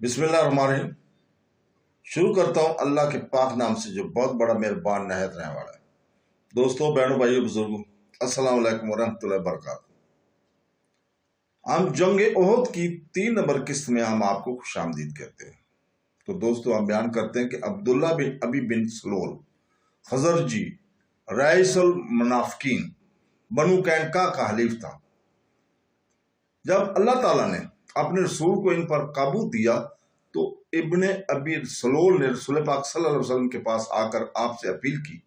बिस्मिल्लाहिर्रहमानिर्रहीम। शुरू करता हूँ अल्लाह के पाक नाम से जो बहुत बड़ा मेहरबान नहायत रहने वाला है। दोस्तों, बहनों, भाइयों, बुजुर्गों, अस्सलाम वालेकुम वरहमतुल्लाहि वबरकातुहू। हम जंग ओहद की 3 नंबर किस्त में हम आपको खुशामदीद कहते हैं। तो दोस्तों, हम बयान करते हैं कि अब्दुल्ला बिन अबी बिन सलोल खजरजी रईसुल मुनाफिकीन बनु कैनका का हलीफ था। जब अल्लाह ताला ने अपने रसूल को इन पर काबू दिया तो इब्ने अबी सलोल ने रसूल पाक सल्लल्लाहु अलैहि वसल्लम के पास आकर आपसे अपील की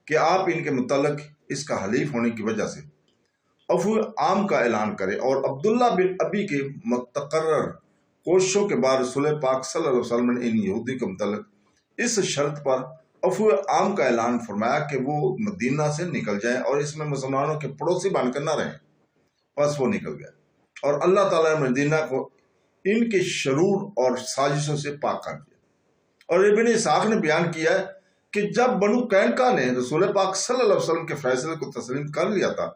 कि आप इनके मुतल्लिक इसका हलीफ होने की वजह से अफू आम का ऐलान करें और अब्दुल्ला बिन अबी के मुतकर्रर कोशिशों के बाद रसूल पाक सल्लल्लाहु अलैहि वसल्लम ने इन यहूदी के मुतल्लिक इस शर्त पर अफू आम का ऐलान फरमाया कि वो मदीना से निकल जाएं और इसमें मुसलमानों के पड़ोसी बनकर न रहें। बस वो निकल गए और अल्लाह ताला ने मदीना को इनके शरूर और साजिशों से पाक कर दिया। और इब्ने इसाक ने बयान किया है कि जब बनु कैनका ने रसूल पाक सल्लल्लाहु अलैहि वसल्लम के फैसले को तस्लीम कर लिया था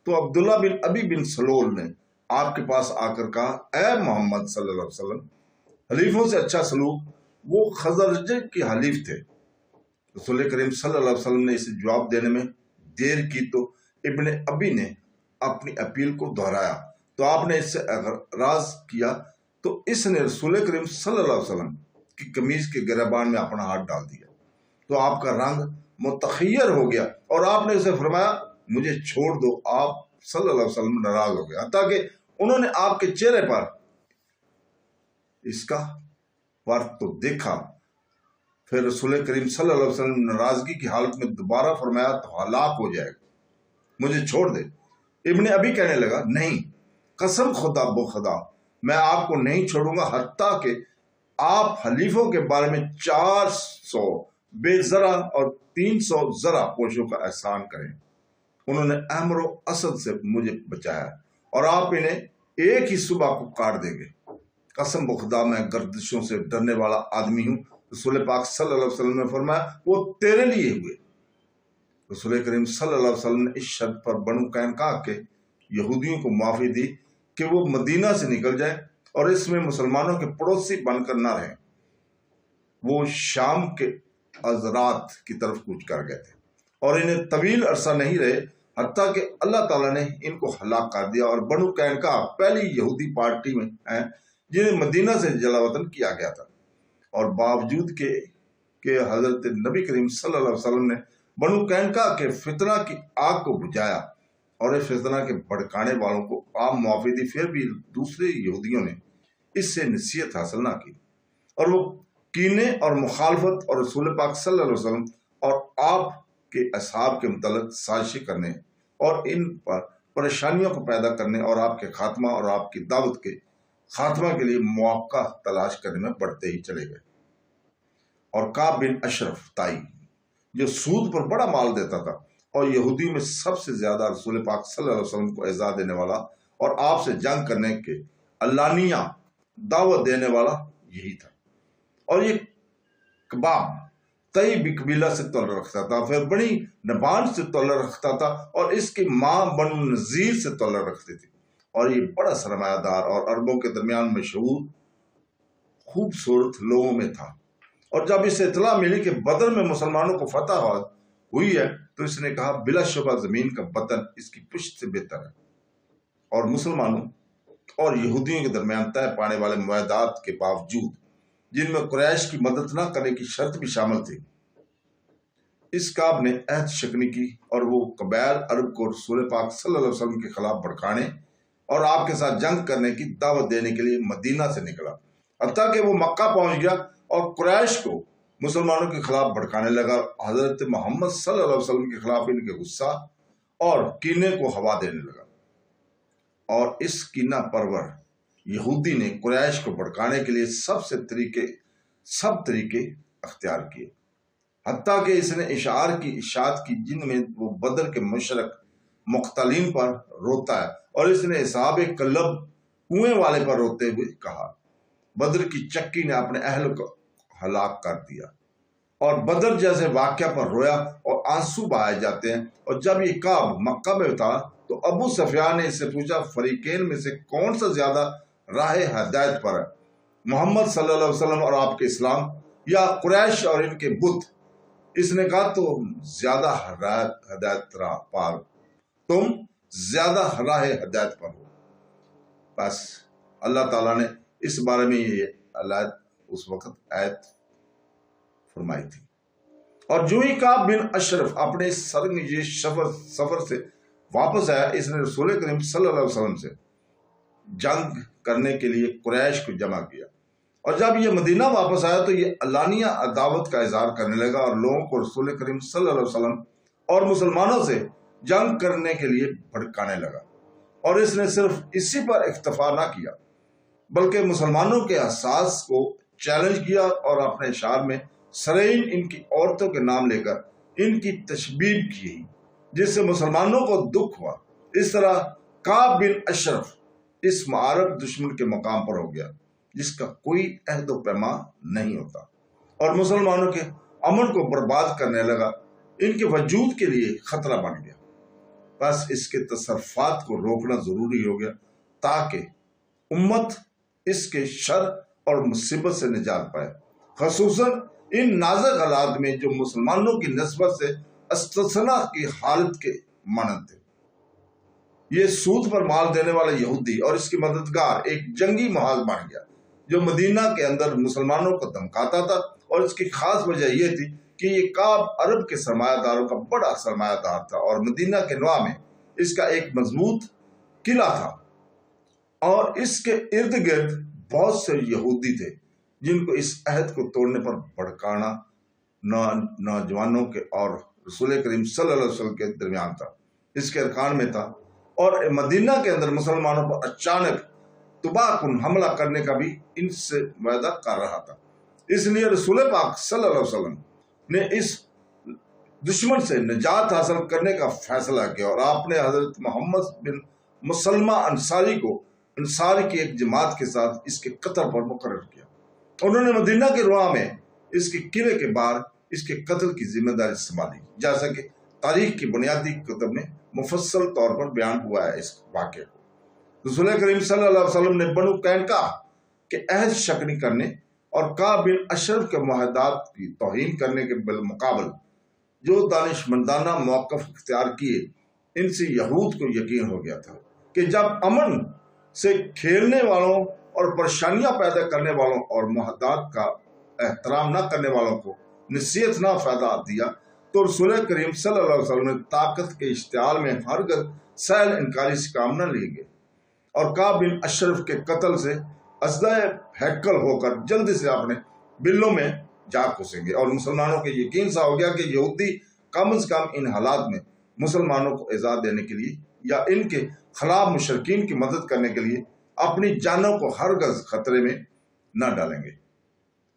तो अब्दुल्ला बिन अबी बिन सलोल ने आपके पास आकर कहा, ए मोहम्मद सल्लल्लाहु अलैहि वसल्लम, हलीफों से अच्छा सलूक वो खजरज के हलीफ थे। रसूल करीम सल्लल्लाहु अलैहि वसल्लम ने इसे जवाब देने में देर की तो इब्ने अबी ने अपनी अपील को दोहराया तो आपने इससे एतराज किया तो इसने रसूल करीम सल्लल्लाहु अलैहि वसल्लम की कमीज के गिरबान में अपना हाथ डाल दिया तो आपका रंग मुतखय्यर हो गया और आपने उसे फरमाया, मुझे छोड़ दो। आप सल्लल्लाहु अलैहि वसल्लम नाराज हो गया, ताकि उन्होंने आपके चेहरे पर इसका फर्क तो देखा। फिर रसूल करीम सल्लल्लाहु अलैहि वसल्लम नाराजगी की हालत में दोबारा फरमाया तो हलाक हो जाएगा, मुझे छोड़ दे। इब्ने अबी कहने लगा, नहीं, कसम खुदा बो खुदा, मैं आपको नहीं छोड़ूंगा हत्ता कि आप हलीफों के बारे में 400 बेजरा और 300 जरा पोशों का एहसान करें। उन्होंने अमर असद से मुझे बचाया और आप इन्हें एक ही सुबह को काट देंगे। कसम खुदा, मैं गर्दिशों से डरने वाला आदमी हूँ। रसूल पाक सल्लल्लाहु अलैहि वसल्लम ने फरमाया, वो तेरे लिए हुए। रसूल करीम सल्लल्लाहु अलैहि वसल्लम ने इस शर्त पर बनु कैनका के यहूदियों को माफी दी कि वो मदीना से निकल जाए और इसमें मुसलमानों के पड़ोसी बनकर न रहें। वो शाम के अजरात की तरफ कूच कर गए थे और इन्हें तवील अरसा नहीं रहे, हत्ता कि अल्लाह ताला ने इनको हलाक कर दिया। और बनु कैनका पहली यहूदी पार्टी में है जिन्हें मदीना से जलावतन किया गया था और बावजूद के हजरत नबी करीम सल्लल्लाहु अलैहि वसल्लम ने बनु कैनका के फितना की आग को बुझाया और इस फितना के भड़काने वालों को आप मुआफी दी। फिर भी दूसरे यहूदियों ने इससे नसीहत हासिल ना की और वो कीने और मुखालफत और रसूल पाक सल्लल्लाहु अलैहि वसल्लम और आप के असहाब के मुतल्लिक साजिश करने और इन पर परेशानियों को पैदा करने और आपके खात्मा और आपकी दावत के खात्मा के लिए मौका तलाश करने में बढ़ते ही चले गए। और काब बिन अशरफ ताई, जो सूद पर बड़ा माल देता था और यहूदी में सबसे ज्यादा रसूल पाक सल्लल्लाहु अलैहि वसल्लम को एजाज देने वाला और आपसे जंग करने के अल्लानिया दावत देने वाला यही था। और ये कबाब तई कबीला से तल्लुक रखता था, फिर बड़ी नबान से तल्लुक रखता था और इसकी माँ बनु नजीर से तल्लुक रखती थी। और ये बड़ा सरमायादार और अरबों के दरमियान मशहूर खूबसूरत लोगों में था। और जब इसे इतला मिली कि बदर में मुसलमानों को फतह हुई है तो इसने कहा, बिलाशुबा जमीन का बदन इसकी पुश्त से बेहतर है। और मुसलमानों और यहूदियों के दरमियान तय पाने वाले मुआहदात के बावजूद, जिनमें कुरैश की मदद न करने की शर्त भी शामिल थी, इस काब ने अहद शिकनी की और वो कबैल अरब को रसूल पाक सल्लल्लाहु अलैहि वसल्लम के खिलाफ भड़काने और आपके साथ जंग करने की दावत देने के लिए मदीना से निकला, हत्ता कि वो मक्का पहुंच गया और कुरैश को मुसलमानों के खिलाफ भड़काने लगा। हजरत मोहम्मद सल्लल्लाहु अलैहि वसल्लम के खिलाफ इनके गुस्सा और कीने को हवा देने लगा और इस कीना परवर यहूदी ने कुरैश को भड़काने के लिए सब तरीके अख्तियार किए, हत्ता कि इसने इशार की इशात की जिनमें वो बदर के मुशरक मुख्तलीन पर रोता है और इसने इसाब कलब कुएं वाले पर रोते हुए कहा, बदर की चक्की ने अपने अहल को हलाक कर दिया। और बदर जैसे वाक्य पर रोया और आंसू बहाए जाते हैं। और जब ये काब मक्का में था तो अबू सफियान ने इससे पूछा, फरीकैन में से कौन सा ज्यादा राह हदायत पर है? محمد صلی اللہ علیہ وسلم اور آپ کے اسلام یا قریش اور ان کے بت؟ اس نے کہا تو زیادہ ہدایت راہ پار، تم زیادہ راہ ہدایت پر ہو۔ بس اللہ تعالیٰ نے اس بارے میں یہ اس وقت آیت فرمائی تھی۔ اور جو ہی کعب بن اشرف اپنے سرنگی سفر سے واپس آیا، اس نے رسول کریم صلی اللہ علیہ وسلم سے جنگ کرنے کے لیے قریش کو جمع کیا، اور جب یہ مدینہ واپس آیا تو یہ علانیہ عداوت کا اظہار کرنے لگا اور لوگوں کو رسول کریم صلی اللہ علیہ وسلم اور مسلمانوں سے جنگ کرنے کے لیے بھڑکانے لگا۔ اور اس نے صرف اسی پر اکتفا نہ کیا بلکہ مسلمانوں کے احساس کو چیلنج کیا اور اپنے اشعار میں سرین ان کی عورتوں کے نام لے کر ان کی تشبیہ کی، جس سے مسلمانوں کو دکھ ہوا۔ اس طرح کعب بن اشرف اس معارف دشمن کے مقام پر ہو گیا جس کا کوئی عہد و پیما نہیں ہوتا، اور مسلمانوں کے امن کو برباد کرنے لگا، ان کے وجود کے لیے خطرہ بن گیا۔ بس اس کے تصرفات کو روکنا ضروری ہو گیا تاکہ امت اس کے شر اور مصیبت سے نجات پائے، خصوصاً ان نازک حالات میں جو مسلمانوں کی نسبت سے استثناء کی حالت کے مانند تھے۔ یہ سود پر مال دینے والا یہودی اور اس کی مددگار ایک جنگی محاذ بن گیا جو مدینہ کے اندر مسلمانوں کو دھمکاتا تھا، اور اس کی خاص وجہ یہ تھی کہ یہ کعب عرب کے سرمایہ داروں کا بڑا سرمایہ دار تھا، اور مدینہ کے نواح میں اس کا ایک مضبوط قلعہ تھا، اور اس کے ارد گرد بہت سے یہودی تھے جن کو اس عہد کو توڑنے پر بھڑکانا نوجوانوں کے اور رسول کریم صلی اللہ علیہ وسلم کے درمیان تھا، اس کے ارکان میں تھا، اور مدینہ کے اندر مسلمانوں پر اچانک تباہ کن حملہ کرنے کا بھی ان سے وعدہ کر رہا تھا۔ اس لیے رسول پاک صلی اللہ علیہ وسلم نے اس دشمن سے نجات حاصل کرنے کا فیصلہ کیا، اور آپ نے حضرت محمد بن مسلمہ انصاری کو انصار کی ایک جماعت کے ساتھ اس کے قتل پر مقرر کیا۔ انہوں نے مدینہ کے رواں میں اس کے قلعے کے باہر اس کے قتل کی ذمہ داری سنبھالی، جیسا کہ تاریخ کی بنیادی کتب میں مفصل طور پر بیان ہوا ہے۔ اس واقعے کو رسول کریم صلی اللہ علیہ وسلم نے بنو قینقاع کے عہد شکنی کرنے اور کعب بن اشرف کے معاہدات کی توہین کرنے کے بالمقابل جو دانشمندانہ موقف اختیار کیے، ان سے یہود کو یقین ہو گیا تھا کہ جب امن سے کھیلنے والوں اور پریشانیاں پیدا کرنے والوں اور معاہدات کا احترام نہ کرنے والوں کو نصیحت نہ فائدہ دیا تو رسول کریم صلی اللہ علیہ وسلم نے طاقت کے اشتعال میں ہرگز سہل انکاری سے کام نہ لیں گے، اور کعب بن اشرف کے قتل سے اسدہ ہیکل ہو کر جلدی سے اپنے بلوں میں جا گھسیں گے، اور مسلمانوں کے یقین سا ہو گیا کہ یہودی کم از کم ان حالات میں مسلمانوں کو ایذا دینے کے لیے یا ان کے خلاف مشرکین کی مدد کرنے کے لیے اپنی جانوں کو ہرگز خطرے میں نہ ڈالیں گے۔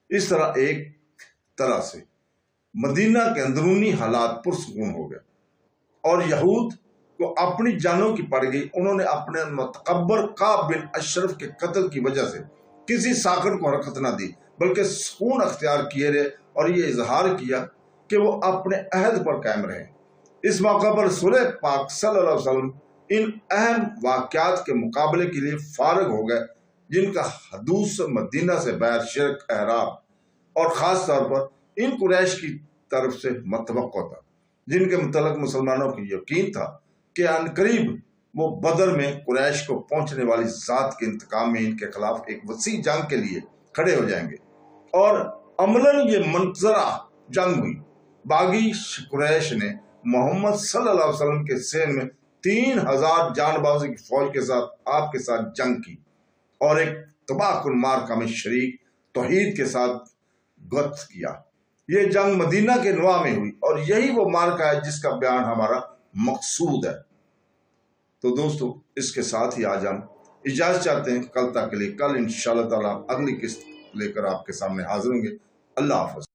اس طرح ایک طرح سے مدینہ کے اندرونی حالات پرسکون ہو گئے، اور یہود کو اپنی جانوں کی پڑ گئی۔ انہوں نے اپنے متکبر کعب بن اشرف کے قتل کی وجہ سے کسی ساکن کو حرکت نہ دی بلکہ سکون اختیار کیے رہے، اور یہ اظہار کیا کہ وہ اپنے عہد پر قائم رہے۔ اس موقع پر رسول پاک صلی اللہ علیہ وسلم ان اہم واقعات کے مقابلے کے لیے فارغ ہو گئے جن کا حدوث مدینہ سے باہر شرک احرام اور خاص طور پر ان قریش کی طرف سے متوقع تھا، جن کے متعلق مسلمانوں کو یقین تھا کہ عنقریب وہ بدر میں قریش کو پہنچنے والی ذات کے انتقام میں ان کے خلاف ایک وسیع جنگ کے لیے کھڑے ہو جائیں گے، اور عملاً یہ منظرہ جنگ ہوئی۔ باغی قریش نے محمد صلی اللہ علیہ وسلم کے سین میں 3000 جان بازوں کی فوج کے ساتھ آپ کے ساتھ جنگ کی، اور ایک تباہ کن معرکہ میں شریک توحید کے ساتھ گت کیا۔ یہ جنگ مدینہ کے نواح میں ہوئی، اور یہی وہ معرکہ ہے جس کا بیان ہمارا مقصود ہے۔ تو دوستو، اس کے ساتھ ہی آج ہم اجازت چاہتے ہیں، کل تک کے لیے۔ کل انشاءاللہ تعالیٰ اگلی قسط لے کر آپ کے سامنے حاضر ہوں گے۔ اللہ حافظ۔